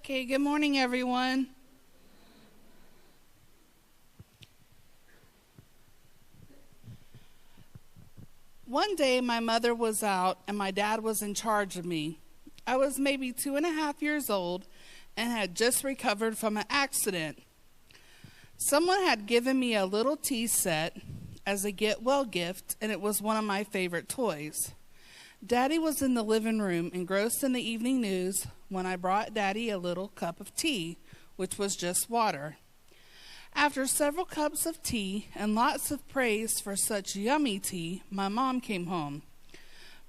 Okay, good morning, everyone. One day, my mother was out and my dad was in charge of me. I was maybe 2.5 years old and had just recovered from an accident. Someone had given me a little tea set as a get well gift, and it was one of my favorite toys. Daddy was in the living room engrossed in the evening news when I brought Daddy a little cup of tea, which was just water. After several cups of tea and lots of praise for such yummy tea, my mom came home.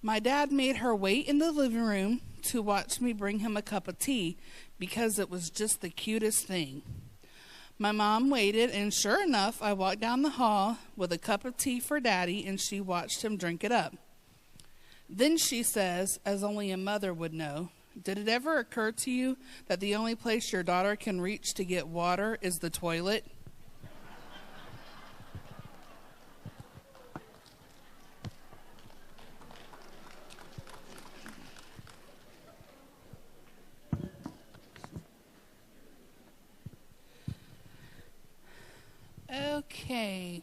My dad made her wait in the living room to watch me bring him a cup of tea because it was just the cutest thing. My mom waited, and sure enough, I walked down the hall with a cup of tea for Daddy, and she watched him drink it up. Then she says, as only a mother would know, "Did it ever occur to you that the only place your daughter can reach to get water is the toilet?" Okay.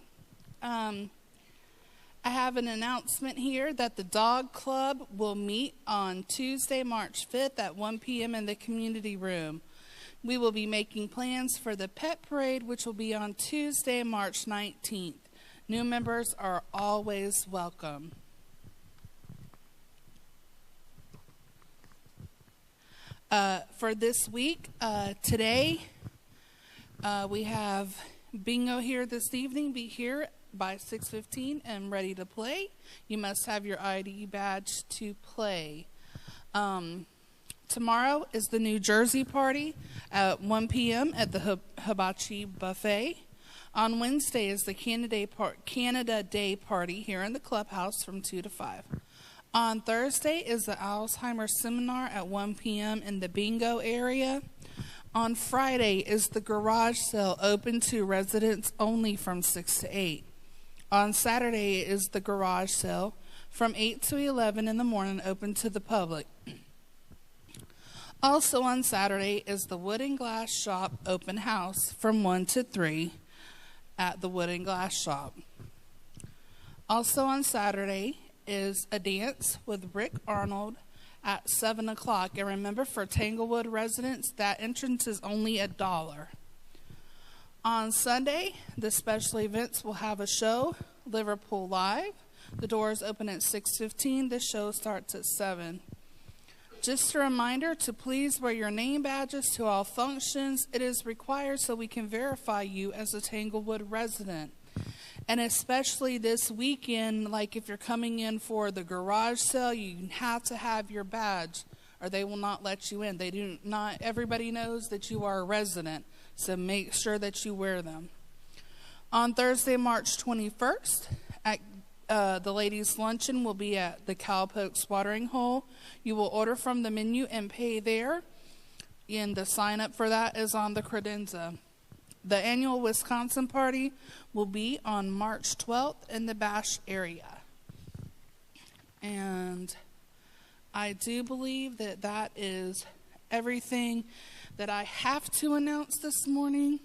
I have an announcement here that the Dog Club will meet on Tuesday, March 5th at 1 p.m. in the community room. We will be making plans for the pet parade, which will be on Tuesday, March 19th. New members are always welcome. For this week, today, we have bingo here this evening. Be here by 6:15 and ready to play. You must have your ID badge to play. Tomorrow is the New Jersey party at 1 p.m. at the Hibachi Buffet. On Wednesday is the Canada Day party here in the clubhouse from 2 to 5. On Thursday is the Alzheimer's seminar at 1 p.m. in the bingo area. On Friday is the garage sale open to residents only from 6 to 8. On Saturday is the garage sale from 8 to 11 in the morning, open to the public. Also on Saturday is the Wood and Glass Shop open house from 1 to 3 at the Wood and Glass Shop. Also on Saturday is a dance with Rick Arnold at 7 o'clock. And remember, for Tanglewood residents, that entrance is only $1. On Sunday, the special events will have a show, Liverpool Live. The doors open at 6:15. The show starts at 7. Just a reminder to please wear your name badges to all functions. It is required so we can verify you as a Tanglewood resident. And especially this weekend, like if you're coming in for the garage sale, you have to have your badge or they will not let you in. Not everybody knows that you are a resident, so make sure that you wear them. On Thursday, March 21st, the ladies' luncheon will be at the Cowpokes Watering Hole. You will order from the menu and pay there, and the sign-up for that is on the credenza. The annual Wisconsin party will be on March 12th in the Bash area. And I do believe that that is everything that I have to announce this morning.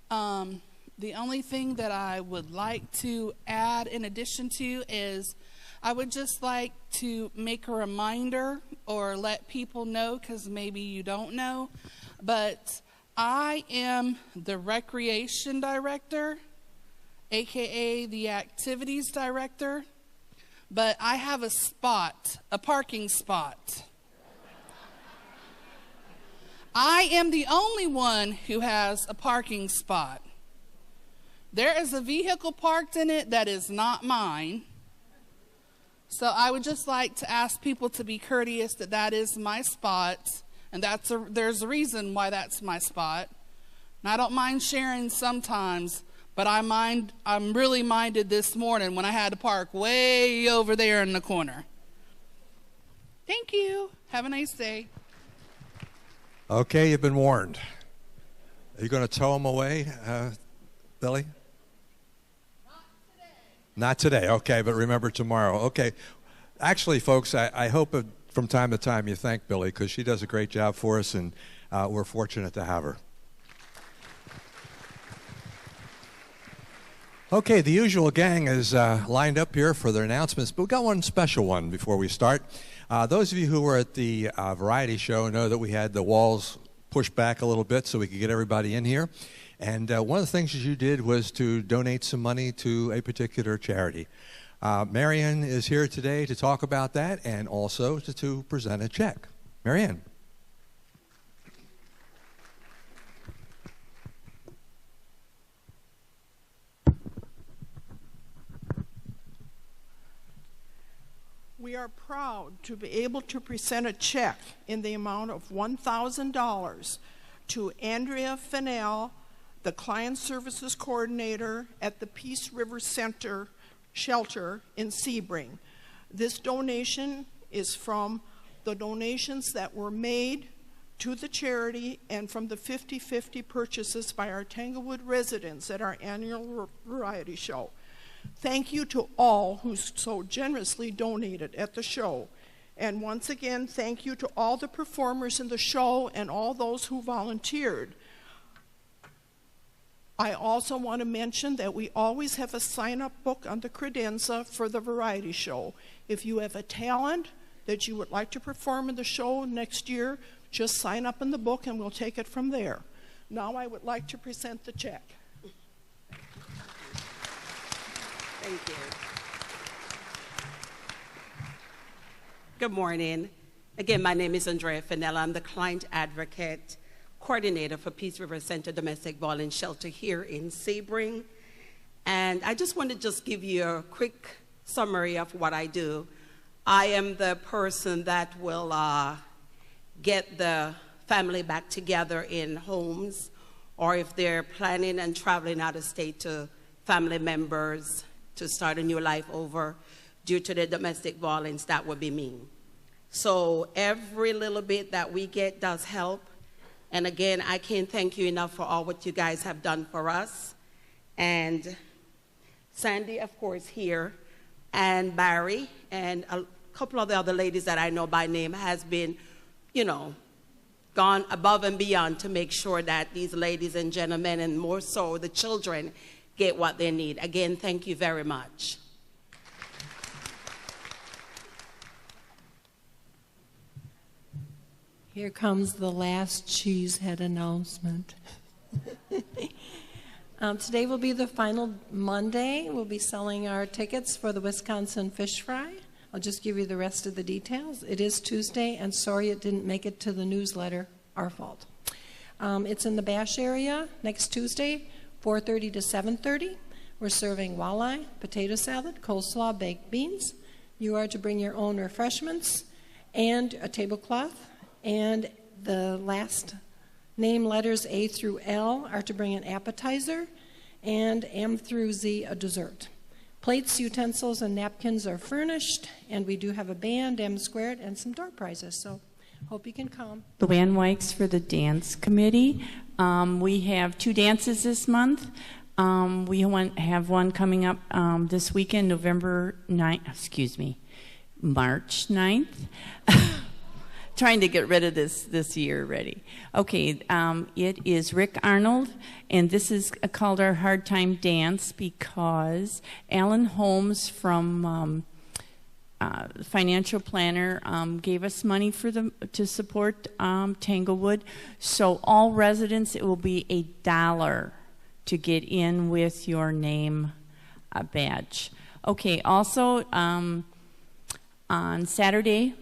The only thing that I would like to add in addition to is I would just like to make a reminder or let people know, because maybe you don't know, but I am the recreation director, aka the activities director, but I have a parking spot. I am the only one who has a parking spot. There is a vehicle parked in it that is not mine. So I would just like to ask people to be courteous that that is my spot. And there's a reason why that's my spot. And I don't mind sharing sometimes, but I'm really minded this morning when I had to park way over there in the corner. Thank you. Have a nice day. Okay, you've been warned. Are you going to tow them away, Billy? Not today, okay, but remember tomorrow. Okay. Actually, folks, I hope from time to time you thank Billy, because she does a great job for us, and we're fortunate to have her. Okay, the usual gang is lined up here for their announcements, but we've got one special one before we start. Those of you who were at the variety show know that we had the walls pushed back a little bit so we could get everybody in here. And one of the things that you did was to donate some money to a particular charity. Marianne is here today to talk about that and also to present a check. Marianne. We are proud to be able to present a check in the amount of $1,000 to Andrea Fennell, the Client Services Coordinator at the Peace River Center Shelter in Sebring. This donation is from the donations that were made to the charity and from the 50-50 purchases by our Tanglewood residents at our annual variety show. Thank you to all who so generously donated at the show. And once again, thank you to all the performers in the show and all those who volunteered. I also want to mention that we always have a sign-up book on the credenza for the variety show. If you have a talent that you would like to perform in the show next year, just sign up in the book and we'll take it from there. Now I would like to present the check. Thank you. Good morning. Again, my name is Andrea Fennell. I'm the Client Advocate Coordinator for Peace River Center Domestic Violence Shelter here in Sebring. And I just want to give you a quick summary of what I do. I am the person that will get the family back together in homes, or if they're planning and traveling out of state to family members to start a new life over due to the domestic violence, that would be me. So every little bit that we get does help. And again, I can't thank you enough for all what you guys have done for us. And Sandy, of course, here, and Barry, and a couple of the other ladies that I know by name has been, gone above and beyond to make sure that these ladies and gentlemen, and more so the children, get what they need. Again, thank you very much. Here comes the last cheesehead announcement. Today will be the final Monday. We'll be selling our tickets for the Wisconsin Fish Fry. I'll just give you the rest of the details. It is Tuesday, and sorry it didn't make it to the newsletter. Our fault. It's in the Bash area next Tuesday, 4:30 to 7:30. We're serving walleye, potato salad, coleslaw, baked beans. You are to bring your own refreshments and a tablecloth. And the last name letters A through L are to bring an appetizer, and M through Z a dessert. Plates, utensils, and napkins are furnished, and we do have a band, M squared, and some door prizes. So hope you can come. Luann Wykes for the dance committee. We have 2 dances this month. We have one coming up this weekend, March 9th. Trying to get rid of this year already. Okay, it is Rick Arnold, and this is called our Hard Time Dance because Alan Holmes from financial planner gave us money to support Tanglewood. So all residents, it will be $1 to get in with your name badge. Okay, also on Saturday,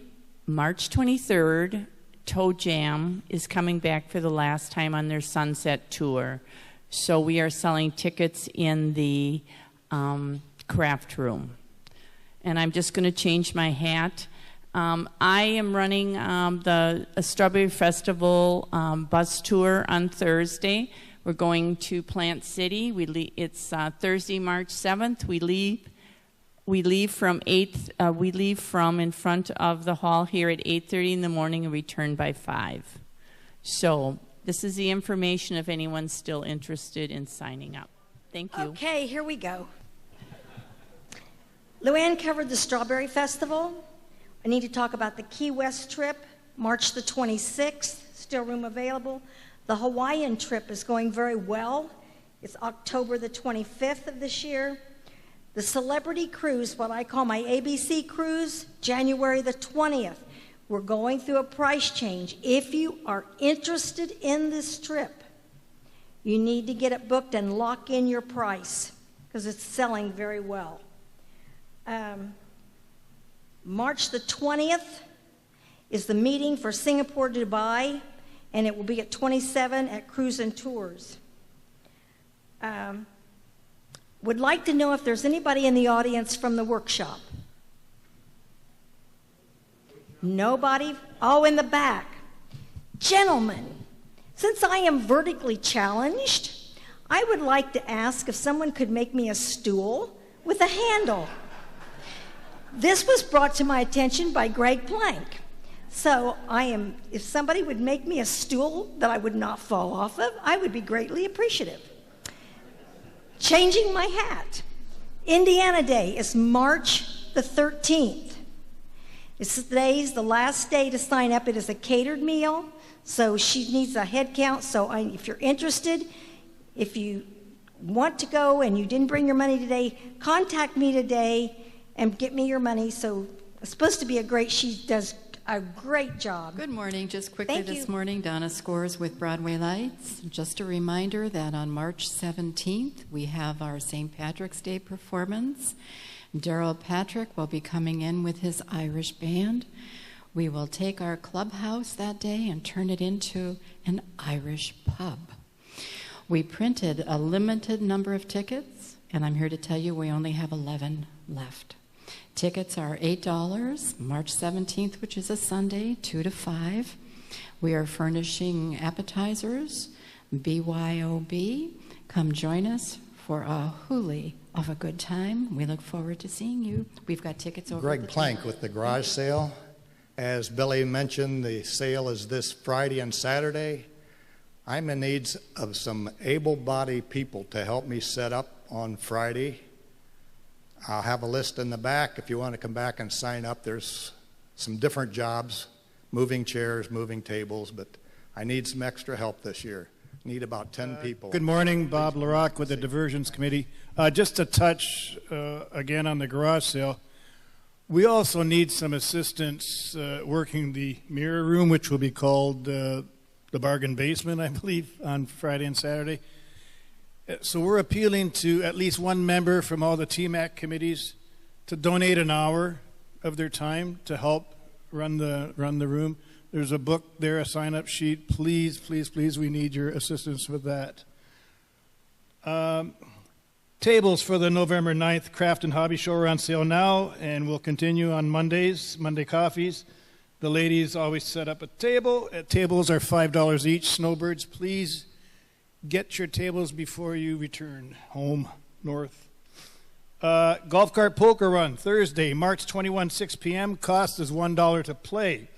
March 23rd, Toe Jam is coming back for the last time on their Sunset Tour. So we are selling tickets in the craft room. And I'm just going to change my hat. I am running the Strawberry Festival bus tour on Thursday. We're going to Plant City. It's Thursday, March 7th. We leave from in front of the hall here at 8:30 in the morning and return by 5. So this is the information if anyone's still interested in signing up. Thank you. Okay, here we go. Luann covered the Strawberry Festival. I need to talk about the Key West trip, March the 26th, still room available. The Hawaiian trip is going very well. It's October the 25th of this year. The Celebrity Cruise, what I call my ABC cruise, January the 20th. We're going through a price change. If you are interested in this trip, you need to get it booked and lock in your price because it's selling very well. March the 20th is the meeting for Singapore to Dubai, and it will be at 27 at Cruise and Tours. Would like to know if there's anybody in the audience from the workshop. Nobody? Oh, in the back. Gentlemen, since I am vertically challenged, I would like to ask if someone could make me a stool with a handle. This was brought to my attention by Greg Plank. So if somebody would make me a stool that I would not fall off of, I would be greatly appreciative. Changing my hat. Indiana Day is March the 13th. Today's the last day to sign up. It is a catered meal, so she needs a head count. So if you're interested, if you want to go and you didn't bring your money today, contact me today and get me your money. So it's supposed to be she does a great job. Good morning. Just quickly Thank this you. morning, Donna Scores with Broadway Lights. Just a reminder that on March 17th, we have our St. Patrick's Day performance. Daryl Patrick will be coming in with his Irish band. We will take our clubhouse that day and turn it into an Irish pub. We printed a limited number of tickets, and I'm here to tell you we only have 11 left. Tickets are $8, March 17th, which is a Sunday, 2 to 5. We are furnishing appetizers, BYOB. Come join us for a hoolie of a good time. We look forward to seeing you. We've got tickets over Greg Plank with the garage sale. As Billy mentioned, the sale is this Friday and Saturday. I'm in need of some able-bodied people to help me set up on Friday. I'll have a list in the back if you want to come back and sign up. There's some different jobs, moving chairs, moving tables, but I need some extra help this year. Need about 10 people. Good morning, Bob LaRock with the Diversions Committee. Just to touch again on the garage sale, we also need some assistance working the mirror room, which will be called the bargain basement, I believe, on Friday and Saturday. So we're appealing to at least one member from all the TMAC committees to donate an hour of their time to help run the room. There's a book there, a sign-up sheet. Please, please, please, we need your assistance with that. Tables for the November 9th Craft and Hobby Show are on sale now and will continue on Mondays, Monday coffees. The ladies always set up a table. Tables are $5 each. Snowbirds, please get your tables before you return home north. Golf cart poker run, Thursday, March 21, 6 p.m. Cost is $1 to play.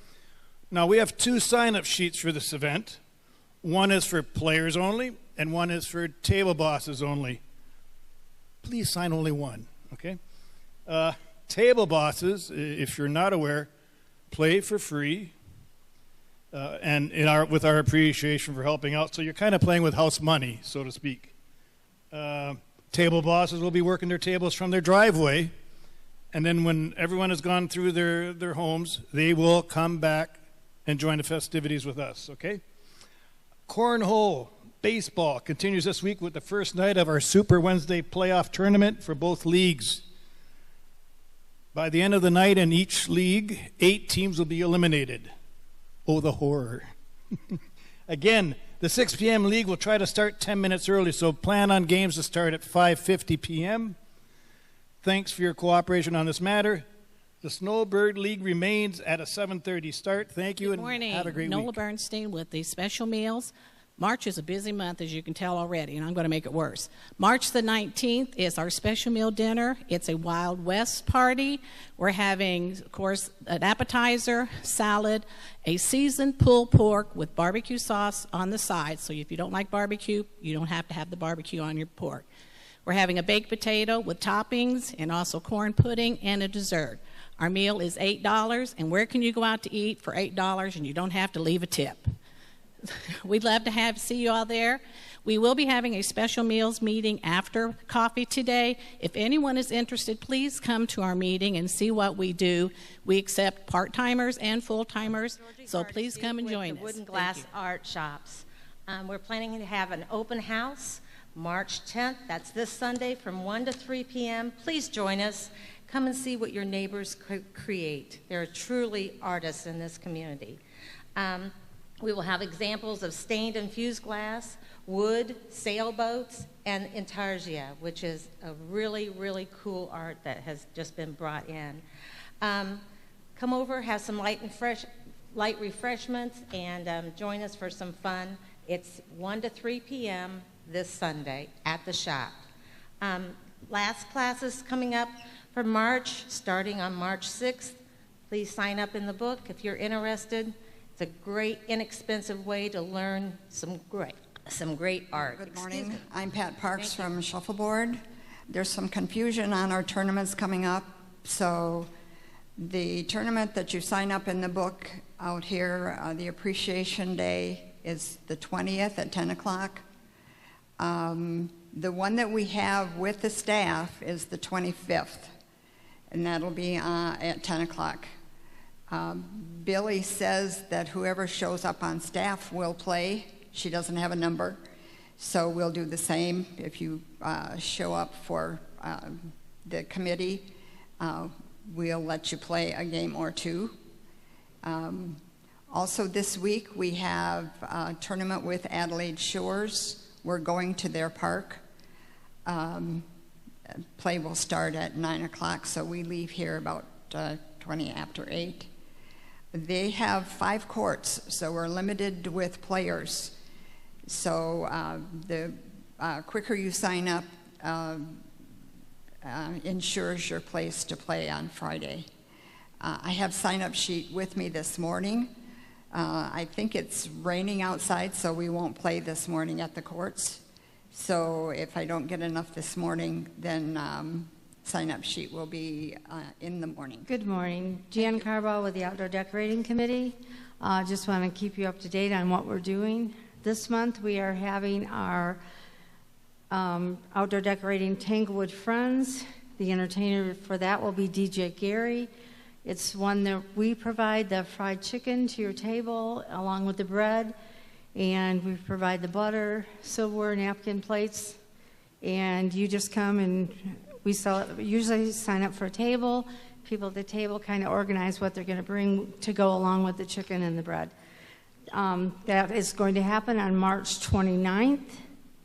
Now, we have 2 sign-up sheets for this event. One is for players only, and one is for table bosses only. Please sign only one, okay? Table bosses, if you're not aware, play for free, and with our appreciation for helping out. So you're kind of playing with house money, so to speak. Table bosses will be working their tables from their driveway, and then when everyone has gone through their homes, they will come back and join the festivities with us, okay? Cornhole baseball continues this week with the first night of our Super Wednesday playoff tournament for both leagues. By the end of the night in each league, 8 teams will be eliminated. Oh, the horror. Again, the 6 p.m. league will try to start 10 minutes early, so plan on games to start at 5:50 p.m. Thanks for your cooperation on this matter. The Snowbird League remains at a 7:30 start. Thank you, and have a great Nola week. Bernstein with the special meals. March is a busy month, as you can tell already, and I'm going to make it worse. March the 19th is our special meal dinner. It's a Wild West party. We're having, of course, an appetizer, salad, a seasoned pulled pork with barbecue sauce on the side. So if you don't like barbecue, you don't have to have the barbecue on your pork. We're having a baked potato with toppings and also corn pudding and a dessert. Our meal is $8, and where can you go out to eat for $8 and you don't have to leave a tip? We'd love to see you all there. We will be having a special meals meeting after coffee today. If anyone is interested, please come to our meeting and see what we do. We accept part-timers and full-timers, so please come and join us. Wood and glass art shops. We're planning to have an open house March 10th. That's this Sunday from 1 to 3 p.m. Please join us. Come and see what your neighbors create. They're truly artists in this community. We will have examples of stained and fused glass, wood, sailboats, and intarsia, which is a really, really cool art that has just been brought in. Come over, have some light refreshments, and join us for some fun. It's 1 to 3 p.m. this Sunday at the shop. Last classes coming up for March, starting on March 6th. Please sign up in the book if you're interested. It's a great, inexpensive way to learn some great art. Good morning. I'm Pat Parks from Shuffleboard. There's some confusion on our tournaments coming up. So the tournament that you sign up in the book out here, the Appreciation Day, is the 20th at 10 o'clock. The one that we have with the staff is the 25th, and that'll be at 10 o'clock. Billy says that whoever shows up on staff will play. She doesn't have a number, so we'll do the same. If you show up for the committee, we'll let you play a game or two. Also this week we have a tournament with Adelaide Shores. We're going to their park. Play will start at 9 o'clock, so we leave here about 20 after 8. They have 5 courts, so we're limited with players. So the quicker you sign up ensures your place to play on Friday. I have sign-up sheet with me this morning. I think it's raining outside, so we won't play this morning at the courts. So if I don't get enough this morning, then sign-up sheet will be in the morning. Good morning. Jan Carbaugh with the Outdoor Decorating Committee. Just want to keep you up to date on what we're doing. This month we are having our Outdoor Decorating Tanglewood Friends. The entertainer for that will be DJ Gary. It's one that we provide the fried chicken to your table along with the bread, and we provide the butter, silverware, napkin plates, and you just come and we sell it. Usually sign up for a table. People at the table kind of organize what they're going to bring to go along with the chicken and the bread. That is going to happen on March 29th,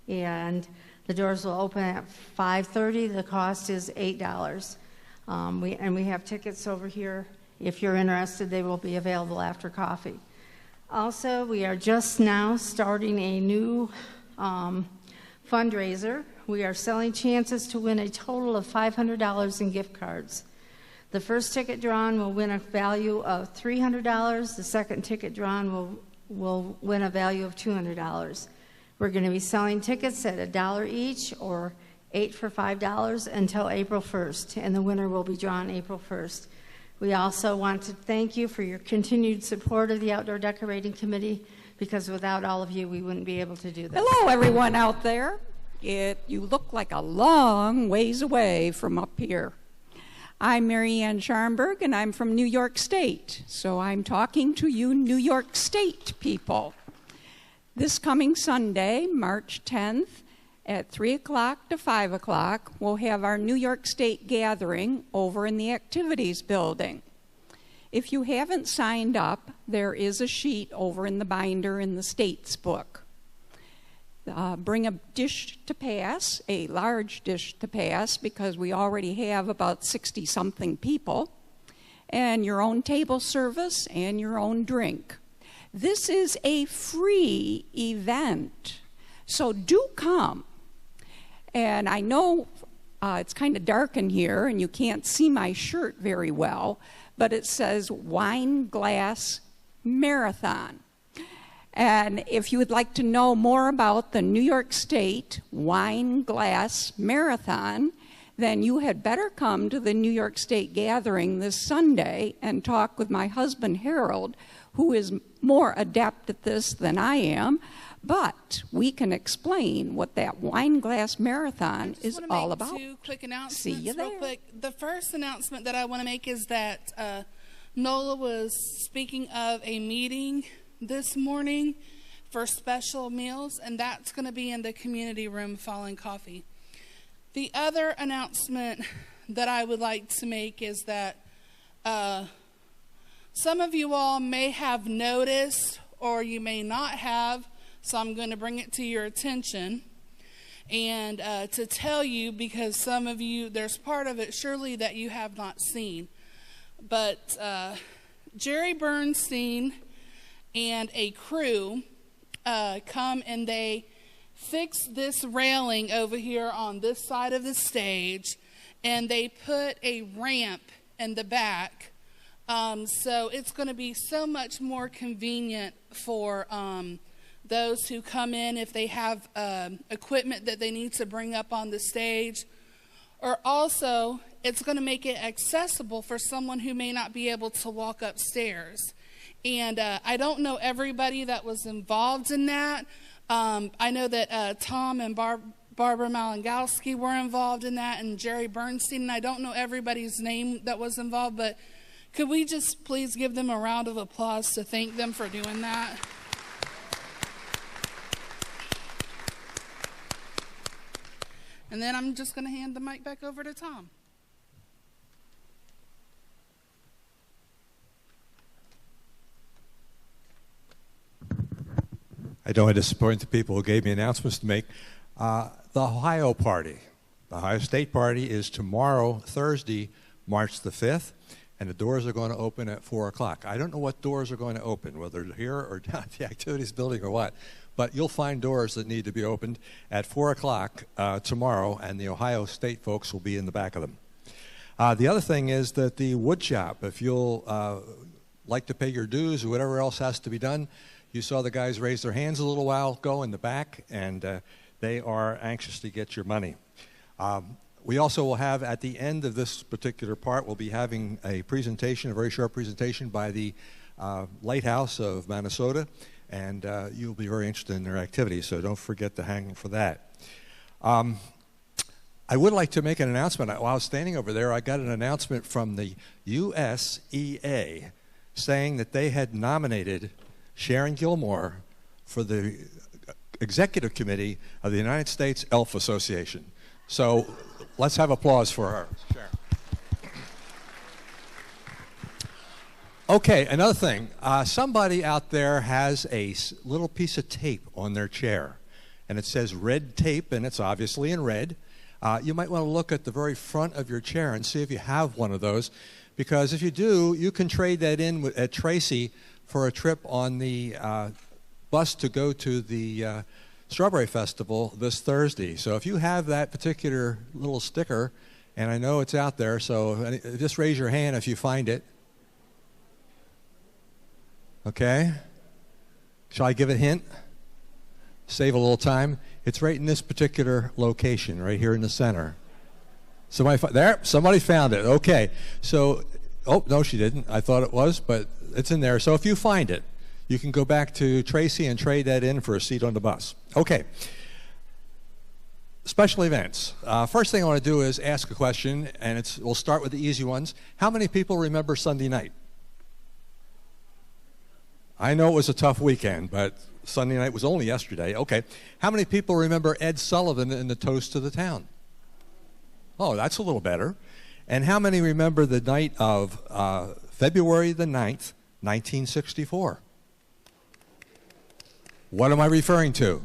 and the doors will open at 5:30. The cost is $8. We have tickets over here. If you're interested, they will be available after coffee. Also, we are just now starting a new fundraiser. We are selling chances to win a total of $500 in gift cards. The first ticket drawn will win a value of $300. The second ticket drawn will win a value of $200. We're going to be selling tickets at $1 each or 8 for $5 until April 1st, and the winner will be drawn April 1st. We also want to thank you for your continued support of the Outdoor Decorating Committee, because without all of you, we wouldn't be able to do this. Hello, everyone out there. You look like a long ways away from up here. I'm Mary Ann Scharnberg, and I'm from New York State, so I'm talking to you New York State people. This coming Sunday, March 10th, at 3 o'clock to 5 o'clock, we'll have our New York State gathering over in the Activities Building. If you haven't signed up, there is a sheet over in the binder in the State's book. Bring a dish to pass, a large dish to pass, because we already have about 60-something people, and your own table service and your own drink. This is a free event, so do come. And I know it's kind of dark in here and you can't see my shirt very well, but it says Wine Glass Marathon. And if you would like to know more about the New York State Wine Glass Marathon, then you had better come to the New York State gathering this Sunday and talk with my husband, Harold, who is more adept at this than I am. But we can explain what that wine glass marathon is all about. Two quick announcements. See you there. Real quick. The first announcement that I want to make is that NOLA was speaking of a meeting this morning for special meals, and that's going to be in the community room following coffee. The other announcement that I would like to make is that some of you all may have noticed, or you may not have, so I'm going to bring it to your attention and to tell you, because some of you, there's part of it surely that you have not seen. But Jerry Bernstein and a crew come and they fix this railing over here on this side of the stage, and they put a ramp in the back. So it's going to be so much more convenient for those who come in if they have equipment that they need to bring up on the stage. Or also, it's going to make it accessible for someone who may not be able to walk upstairs. And I don't know everybody that was involved in that. I know that Tom and Barbara Malangowski were involved in that, and Jerry Bernstein. And I don't know everybody's name that was involved, but could we just please give them a round of applause to thank them for doing that? And then I'm just going to hand the mic back over to Tom. I don't want to disappoint the people who gave me announcements to make. The Ohio Party, the Ohio State Party, is tomorrow, Thursday, March the 5th, and the doors are going to open at 4 o'clock. I don't know what doors are going to open, whether here or down at the Activities Building or what, but you'll find doors that need to be opened at 4 o'clock tomorrow, and the Ohio State folks will be in the back of them. The other thing is that the wood shop, if you'll like to pay your dues or whatever else has to be done, you saw the guys raise their hands a little while ago in the back, and they are anxious to get your money. We also will have, at the end of this particular part, we'll be having a presentation, a very short presentation by the Lighthouse of Minnesota, and you'll be very interested in their activities, so don't forget to hang for that. I would like to make an announcement. While I was standing over there, I got an announcement from the USEA saying that they had nominated Sharon Gilmore for the Executive Committee of the United States Elf Association. So let's have applause for her. Sharon. Okay, another thing. Somebody out there has a little piece of tape on their chair, and it says red tape, and it's obviously in red. You might want to look at the very front of your chair and see if you have one of those, because if you do, you can trade that in at Tracy for a trip on the bus to go to the Strawberry Festival this Thursday. So if you have that particular little sticker, and I know it's out there, so just raise your hand if you find it. Okay? Shall I give a hint? Save a little time. It's right in this particular location, right here in the center. Somebody found it. Okay. So, oh, no, she didn't. I thought it was, but it's in there. So if you find it, you can go back to Tracy and trade that in for a seat on the bus. Okay. Special events. First thing I want to do is ask a question, and we'll start with the easy ones. How many people remember Sunday night? I know it was a tough weekend, but Sunday night was only yesterday. Okay. How many people remember Ed Sullivan in the Toast to the Town? Oh, that's a little better. And how many remember the night of February the 9th, 1964? What am I referring to?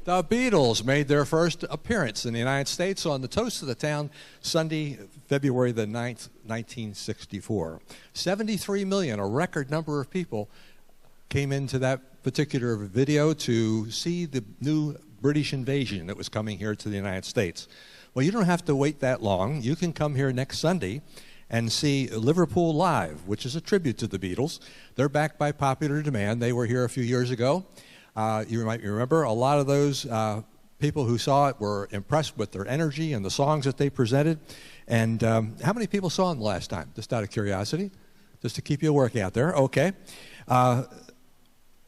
The Beatles made their first appearance in the United States on the Toast of the Town, Sunday, February the 9th, 1964. 73 million, a record number of people, came into that particular video to see the new British invasion that was coming here to the United States. Well, you don't have to wait that long. You can come here next Sunday and see Liverpool Live, which is a tribute to the Beatles. They're back by popular demand. They were here a few years ago. You might remember a lot of those People who saw it were impressed with their energy and the songs that they presented. And how many people saw them last time? Just out of curiosity, just to keep you working out there. Okay.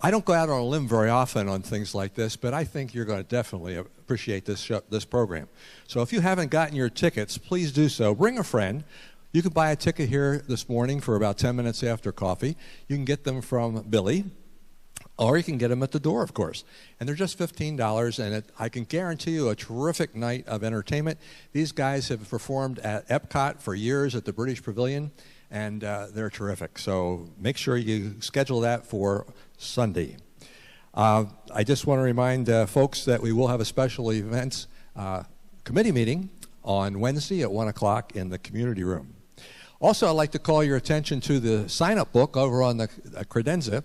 I don't go out on a limb very often on things like this, but I think you're going to definitely appreciate this program. So if you haven't gotten your tickets, please do so. Bring a friend. You can buy a ticket here this morning for about 10 minutes after coffee. You can get them from Billy, or you can get them at the door, of course. And they're just $15, and I can guarantee you a terrific night of entertainment. These guys have performed at Epcot for years at the British Pavilion, and they're terrific. So make sure you schedule that for Sunday. I just want to remind folks that we will have a special events committee meeting on Wednesday at 1 o'clock in the community room. Also, I'd like to call your attention to the sign-up book over on the credenza.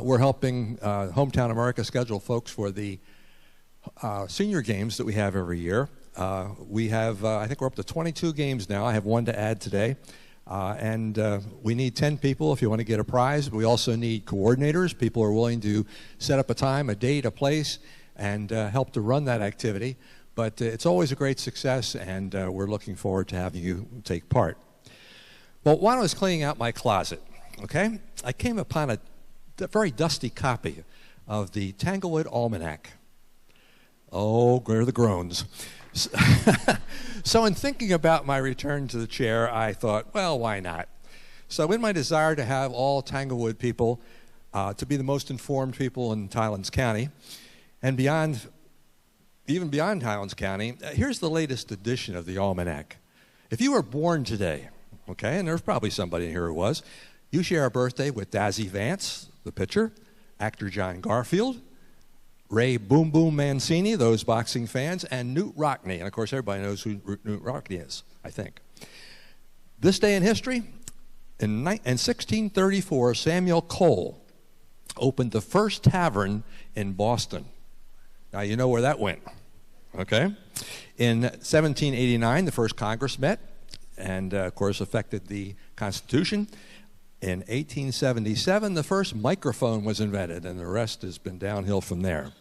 We're helping Hometown America schedule folks for the senior games that we have every year. We have, I think we're up to 22 games now. I have one to add today. And we need 10 people if you want to get a prize. We also need coordinators, people who are willing to set up a time, a date, a place, and help to run that activity. But it's always a great success, and we're looking forward to having you take part. Well, while I was cleaning out my closet, okay, I came upon a very dusty copy of the Tanglewood Almanac. Oh, where are the groans? So in thinking about my return to the chair, I thought, well, why not? So in my desire to have all Tanglewood people to be the most informed people in Highlands County, and even beyond Highlands County, here's the latest edition of the Almanac. If you were born today, okay, and there's probably somebody in here who was, you share a birthday with Dazzy Vance, the pitcher, actor John Garfield, Ray Boom Boom Mancini, those boxing fans, and Knute Rockne. And of course, everybody knows who Knute Rockne is, I think. This day in history, in 1634, Samuel Cole opened the first tavern in Boston. Now, you know where that went, okay? In 1789, the first Congress met and, of course, affected the Constitution. In 1877, the first microphone was invented, and the rest has been downhill from there.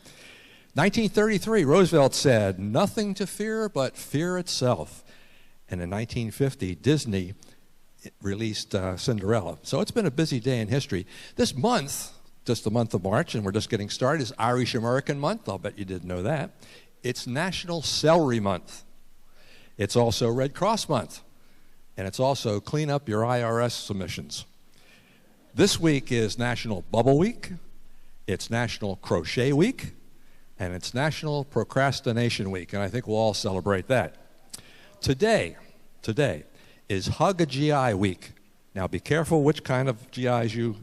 1933, Roosevelt said, "Nothing to fear but fear itself." And in 1950, Disney released Cinderella. So it's been a busy day in history. This month, just the month of March, and we're just getting started, is Irish American Month. I'll bet you didn't know that. It's National Celery Month. It's also Red Cross Month. And it's also Clean Up Your IRS Submissions. This week is National Bubble Week, it's National Crochet Week, and it's National Procrastination Week, and I think we'll all celebrate that. Today is Hug a GI Week. Now be careful which kind of GIs you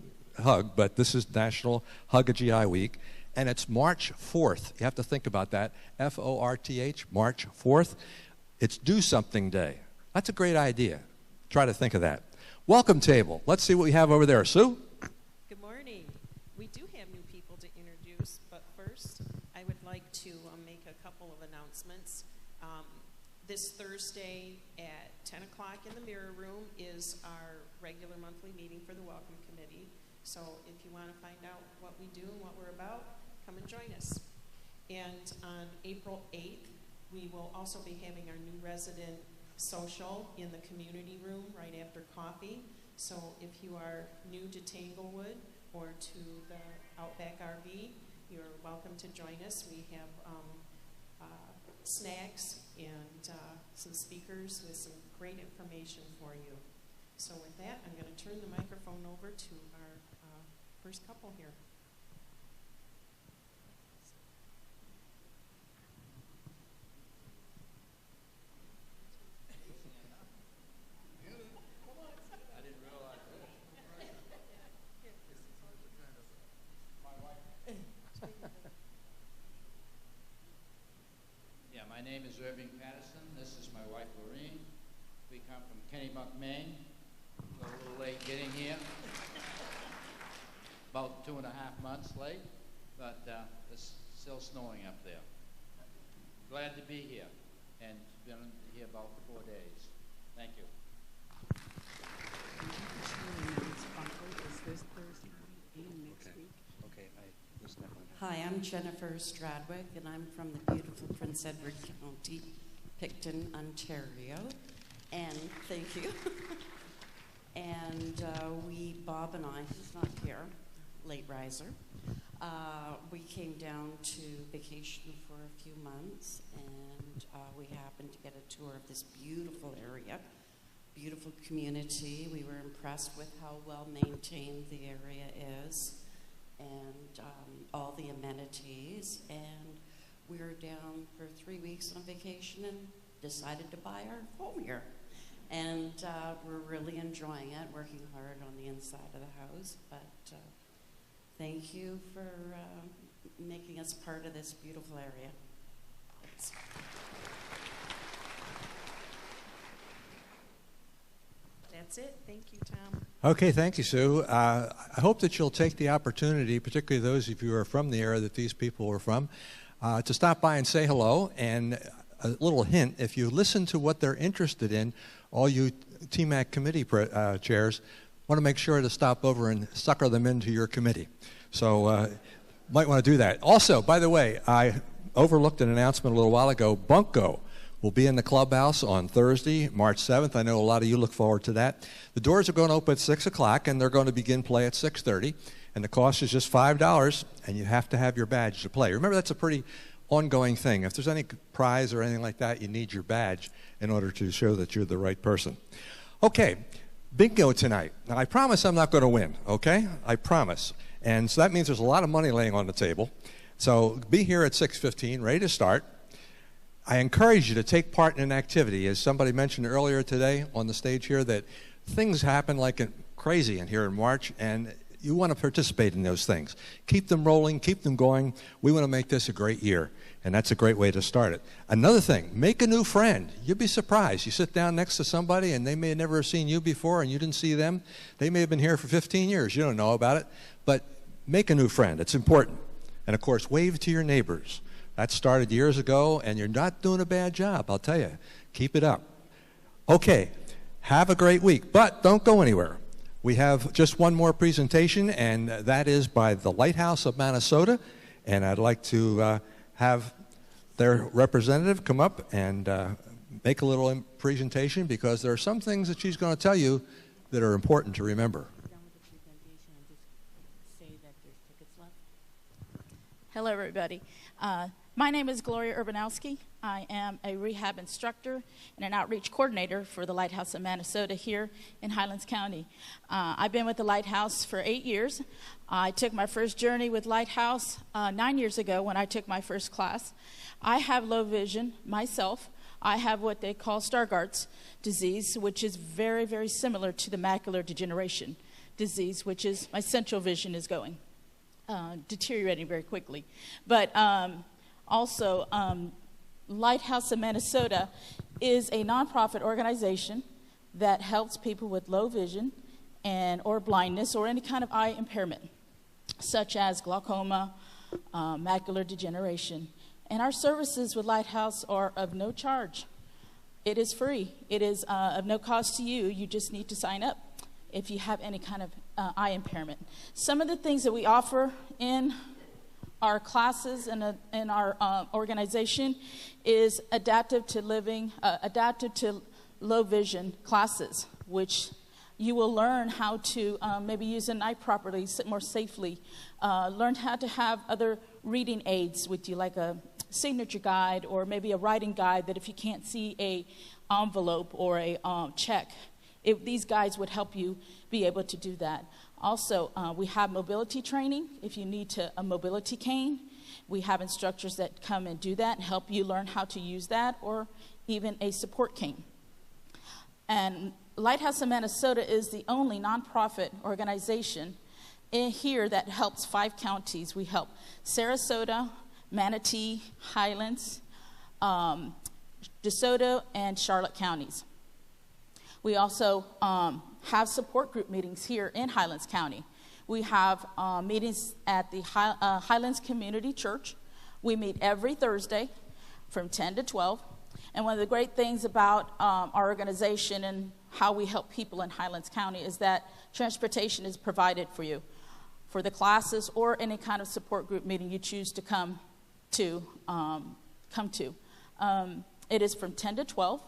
hug, but this is National Hug a GI Week, and it's March 4th. You have to think about that, F-O-R-T-H, March 4th. It's Do Something Day. That's a great idea. Try to think of that. Welcome table. Let's see what we have over there. Sue? Good morning. We do have new people to introduce, but first I would like to make a couple of announcements. This Thursday at 10 o'clock in the Mirror Room is our regular monthly meeting for the Welcome Committee. So if you want to find out what we do and what we're about, come and join us. And on April 8th, we will also be having our new resident social in the community room right after coffee. So if you are new to Tanglewood or to the Outback RV, you're welcome to join us. We have snacks and some speakers with some great information for you. So with that, I'm going to turn the microphone over to our first couple here. Yeah, my name is Irving Patterson. This is my wife, Lorene. We come from Kennebunk, Maine. We're a little late getting here. About 2.5 months late, but it's still snowing up there. Glad to be here, and been here about 4 days. Thank you. Is this Thursday and next week? Okay, this next one. Hi, I'm Jennifer Stradwick, and I'm from the beautiful Prince Edward County, Picton, Ontario. And thank you. And Bob and I, he's not here, late riser, we came down to vacation for a few months, and we happened to get a tour of this beautiful area, beautiful community. We were impressed with how well maintained the area is, and all the amenities. And we were down for 3 weeks on vacation and decided to buy our home here. And we're really enjoying it, working hard on the inside of the house. But thank you for making us part of this beautiful area. Thanks. That's it. Thank you, Tom. Okay, thank you, Sue. I hope that you'll take the opportunity, particularly those of you who are from the area that these people were from, to stop by and say hello. And a little hint, if you listen to what they're interested in, all you TMAC committee chairs want to make sure to stop over and sucker them into your committee. So might want to do that. Also, by the way, I overlooked an announcement a little while ago. Bunko will be in the clubhouse on Thursday, March 7th. I know a lot of you look forward to that. The doors are going to open at 6 o'clock, and they're going to begin play at 6:30. And the cost is just $5, and you have to have your badge to play. Remember, that's a pretty ongoing thing. If there's any prize or anything like that, you need your badge in order to show that you're the right person. Okay, bingo tonight. Now, I promise I'm not going to win, okay? I promise. And so that means there's a lot of money laying on the table. So be here at 6:15, ready to start. I encourage you to take part in an activity. As somebody mentioned earlier today on the stage here, that things happen like crazy in here in March, and you want to participate in those things. Keep them rolling, keep them going. We want to make this a great year, and that's a great way to start it. Another thing, make a new friend. You'd be surprised. You sit down next to somebody, and they may have never seen you before, and you didn't see them. They may have been here for 15 years. You don't know about it, but make a new friend. It's important. And, of course, wave to your neighbors. That started years ago, and you're not doing a bad job, I'll tell you. Keep it up. Okay, have a great week, but don't go anywhere. We have just one more presentation, and that is by the Lighthouse of Minnesota, and I'd like to have their representative come up and make a little presentation, because there are some things that she's going to tell you that are important to remember. Hello, everybody. My name is Gloria Urbanowski. I am a rehab instructor and an outreach coordinator for the Lighthouse of Minnesota here in Highlands County. I've been with the Lighthouse for 8 years. I took my first journey with Lighthouse 9 years ago when I took my first class. I have low vision myself. I have what they call Stargardt's disease, which is very, very similar to the macular degeneration disease, which is my central vision is going, deteriorating very quickly. But also, Lighthouse of Minnesota is a nonprofit organization that helps people with low vision or blindness or any kind of eye impairment, such as glaucoma, macular degeneration. And our services with Lighthouse are of no charge. It is free. It is of no cost to you. You just need to sign up if you have any kind of eye impairment. Some of the things that we offer in our classes and in our organization is adaptive to low vision classes, which you will learn how to maybe use an eye properly, more safely, learn how to have other reading aids with you, like a signature guide or maybe a writing guide, that if you can't see a envelope or a check, these guides would help you be able to do that. Also, we have mobility training. If you need a mobility cane, we have instructors that come and do that and help you learn how to use that, or even a support cane. And Lighthouse of Minnesota is the only nonprofit organization here that helps 5 counties. We help Sarasota, Manatee, Highlands, DeSoto, and Charlotte counties. We also have support group meetings here in Highlands County. We have meetings at the Highlands Community Church. We meet every Thursday from 10 to 12. And one of the great things about our organization and how we help people in Highlands County is that transportation is provided for you for the classes or any kind of support group meeting you choose to come to. It is from 10 to 12.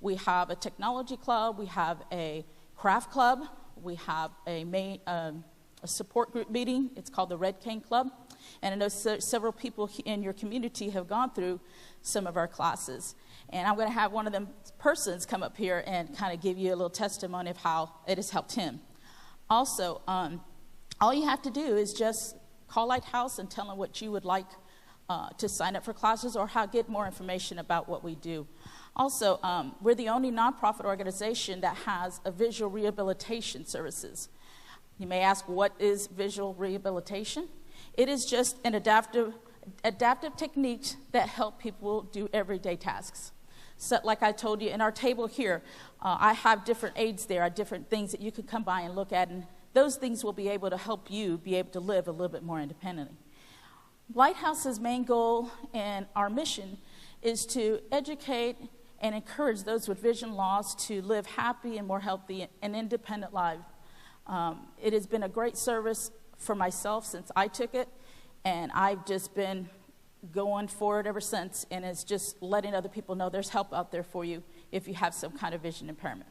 We have a technology club. We have a craft club. We have a support group meeting. It's called the Red Cane Club. And I know several people in your community have gone through some of our classes. And I'm going to have one of them persons come up here and kind of give you a little testimony of how it has helped him. Also, all you have to do is just call Lighthouse and tell them what you would like to sign up for classes or get more information about what we do. Also, we're the only nonprofit organization that has a visual rehabilitation services. You may ask, what is visual rehabilitation? It is just an adaptive technique that help people do everyday tasks. So like I told you, in our table here, I have different aids there, different things that you can come by and look at, and those things will be able to help you be able to live a little bit more independently. Lighthouse's main goal and our mission is to educate and encourage those with vision loss to live happy and more healthy and independent lives. It has been a great service for myself since I took it, and I've just been going forward ever since, and it's just letting other people know there's help out there for you if you have some kind of vision impairment.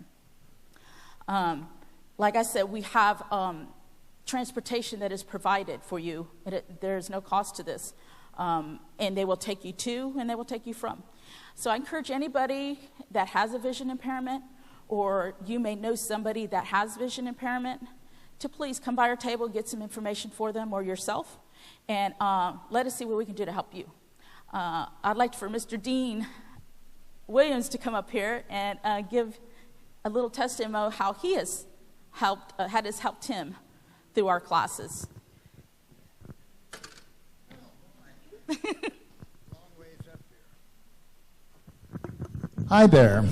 Like I said, we have transportation that is provided for you. There's no cost to this, and they will take you to and they will take you from. So I encourage anybody that has a vision impairment, or you may know somebody that has vision impairment, to please come by our table, get some information for them or yourself, and let us see what we can do to help you. I'd like for Mr. Dean Williams to come up here and give a little testimony of how he has helped, how this helped him through our classes. Hi there.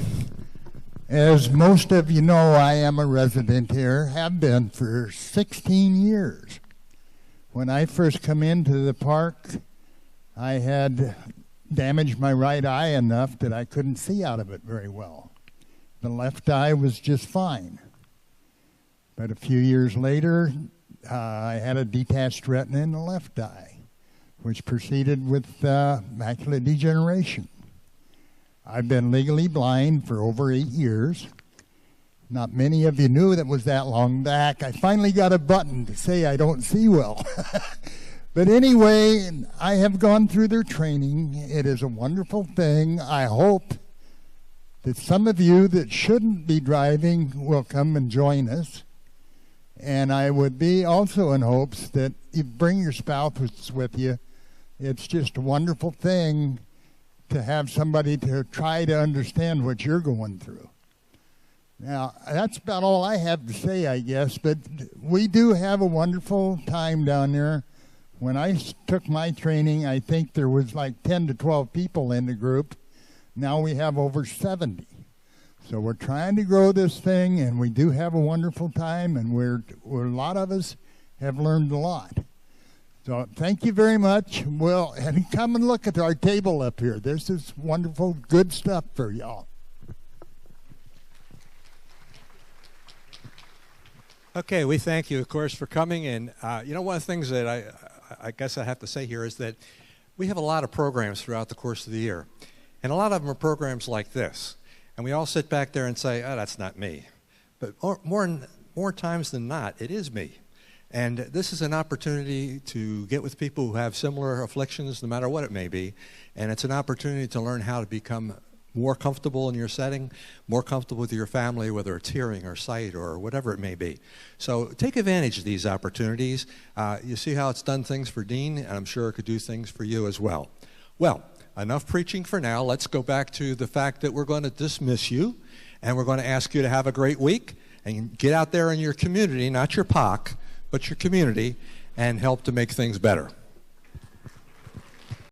As most of you know, I am a resident here, have been for 16 years. When I first come into the park, I had damaged my right eye enough that I couldn't see out of it very well. The left eye was just fine. But a few years later, I had a detached retina in the left eye, which proceeded with macular degeneration. I've been legally blind for over 8 years. Not many of you knew that was that long back. I finally got a button to say I don't see well. But anyway, I have gone through their training. It is a wonderful thing. I hope that some of you that shouldn't be driving will come and join us. And I would be also in hopes that you bring your spouse with you. It's just a wonderful thing to have somebody to try to understand what you're going through. Now, that's about all I have to say, I guess, but we do have a wonderful time down there. When I took my training, I think there was like 10 to 12 people in the group. Now we have over 70. So we're trying to grow this thing, and we do have a wonderful time, and a lot of us have learned a lot. So thank you very much. Well, and come and look at our table up here. This is wonderful, good stuff for y'all. Okay, we thank you, of course, for coming. And one of the things that I guess I have to say here is that we have a lot of programs throughout the course of the year. And a lot of them are programs like this. And we all sit back there and say, oh, that's not me. But more times than not, it is me. And this is an opportunity to get with people who have similar afflictions, no matter what it may be. And it's an opportunity to learn how to become more comfortable in your setting, more comfortable with your family, whether it's hearing or sight or whatever it may be. So take advantage of these opportunities. You see how it's done things for Dean, and I'm sure it could do things for you as well. Well, enough preaching for now. Let's go back to the fact that we're going to dismiss you, and we're going to ask you to have a great week and get out there in your community, not your POC, but your community, and help to make things better.